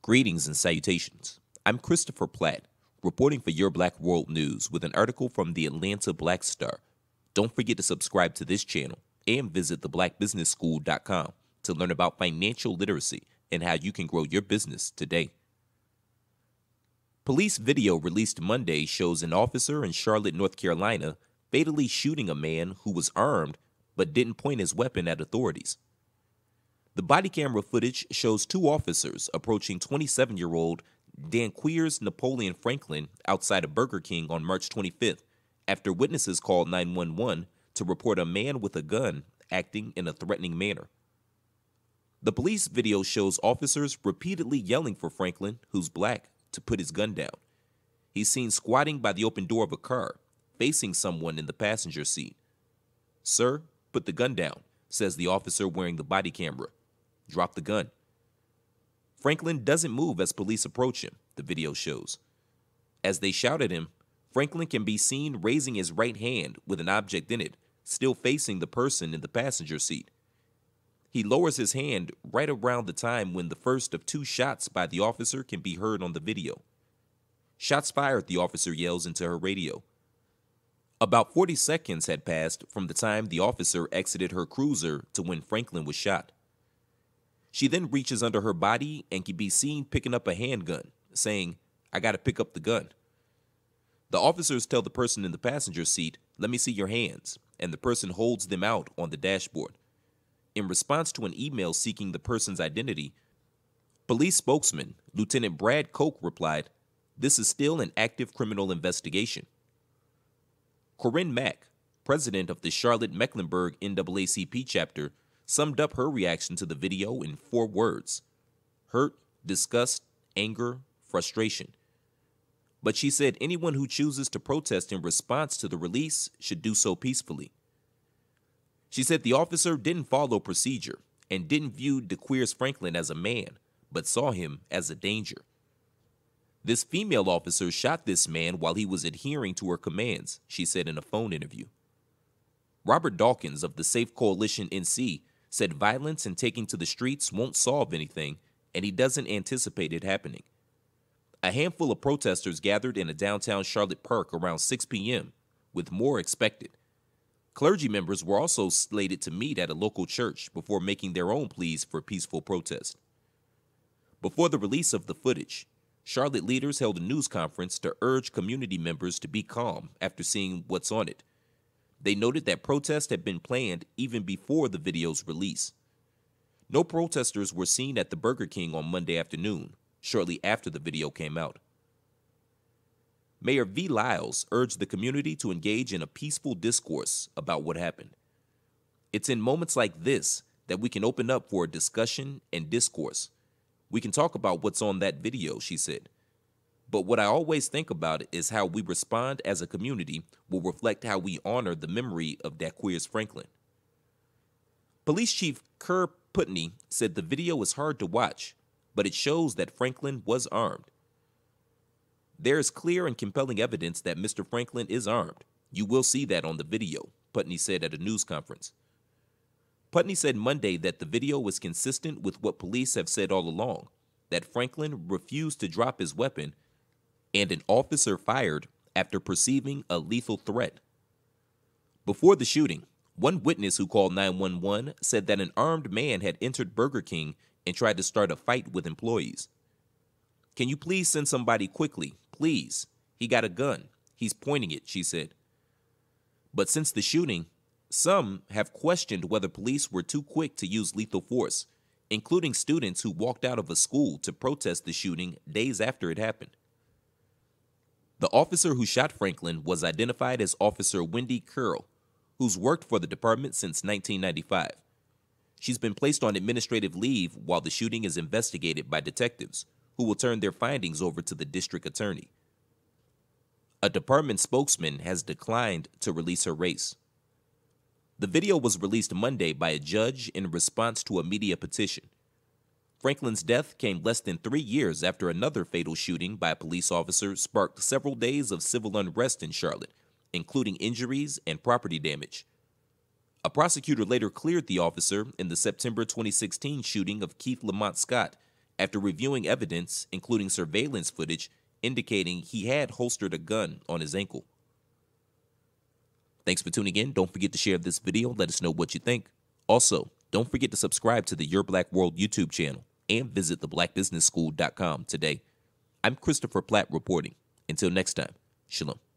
Greetings and salutations. I'm Christopher Platt, reporting for Your Black World News with an article from the Atlanta Black Star. Don't forget to subscribe to this channel and visit theblackbusinessschool.com to learn about financial literacy and how you can grow your business today. Police video released Monday shows an officer in Charlotte, North Carolina, fatally shooting a man who was armed but didn't point his weapon at authorities. The body camera footage shows two officers approaching 27-year-old Danqueers Napoleon Franklin outside a Burger King on March 25th after witnesses called 911 to report a man with a gun acting in a threatening manner. The police video shows officers repeatedly yelling for Franklin, who's black, to put his gun down. He's seen squatting by the open door of a car, facing someone in the passenger seat. "Sir, put the gun down," says the officer wearing the body camera. "Drop the gun." Franklin doesn't move as police approach him, the video shows. As they shout at him, Franklin can be seen raising his right hand with an object in it, still facing the person in the passenger seat. He lowers his hand right around the time when the first of two shots by the officer can be heard on the video. "Shots fired," the officer yells into her radio. About 40 seconds had passed from the time the officer exited her cruiser to when Franklin was shot. She then reaches under her body and can be seen picking up a handgun, saying, "I gotta pick up the gun." The officers tell the person in the passenger seat, "Let me see your hands," and the person holds them out on the dashboard. In response to an email seeking the person's identity, police spokesman Lieutenant Brad Koch replied, "This is still an active criminal investigation." Corinne Mack, president of the Charlotte-Mecklenburg NAACP chapter, summed up her reaction to the video in 4 words: hurt, disgust, anger, frustration. But she said anyone who chooses to protest in response to the release should do so peacefully. She said the officer didn't follow procedure and didn't view Danqueers Franklin as a man, but saw him as a danger. This female officer shot this man while he was adhering to her commands, she said in a phone interview. Robert Dawkins of the Safe Coalition NC said violence and taking to the streets won't solve anything, and he doesn't anticipate it happening. A handful of protesters gathered in a downtown Charlotte park around 6 p.m., with more expected. Clergy members were also slated to meet at a local church before making their own pleas for peaceful protest. Before the release of the footage, Charlotte leaders held a news conference to urge community members to be calm after seeing what's on it. They noted that protests had been planned even before the video's release. No protesters were seen at the Burger King on Monday afternoon, shortly after the video came out. Mayor V. Lyles urged the community to engage in a peaceful discourse about what happened. "It's in moments like this that we can open up for a discussion and discourse. We can talk about what's on that video," she said. "But what I always think about is how we respond as a community will reflect how we honor the memory of Danqueers Franklin." Police Chief Kerr Putney said the video is hard to watch, but it shows that Franklin was armed. "There is clear and compelling evidence that Mr. Franklin is armed. You will see that on the video," Putney said at a news conference. Putney said Monday that the video was consistent with what police have said all along, that Franklin refused to drop his weapon and an officer fired after perceiving a lethal threat. Before the shooting, one witness who called 911 said that an armed man had entered Burger King and tried to start a fight with employees. "Can you please send somebody quickly? Please. He got a gun. He's pointing it," she said. But since the shooting, some have questioned whether police were too quick to use lethal force, including students who walked out of a school to protest the shooting days after it happened. The officer who shot Franklin was identified as Officer Wendy Curl, who's worked for the department since 1995. She's been placed on administrative leave while the shooting is investigated by detectives, who will turn their findings over to the district attorney. A department spokesman has declined to release her race. The video was released Monday by a judge in response to a media petition. Franklin's death came less than 3 years after another fatal shooting by a police officer sparked several days of civil unrest in Charlotte, including injuries and property damage. A prosecutor later cleared the officer in the September 2016 shooting of Keith Lamont Scott after reviewing evidence, including surveillance footage, indicating he had holstered a gun on his ankle. Thanks for tuning in. Don't forget to share this video. Let us know what you think. Also, don't forget to subscribe to the Your Black World YouTube channel and visit theblackbusinessschool.com today. I'm Christopher Platt reporting. Until next time, shalom.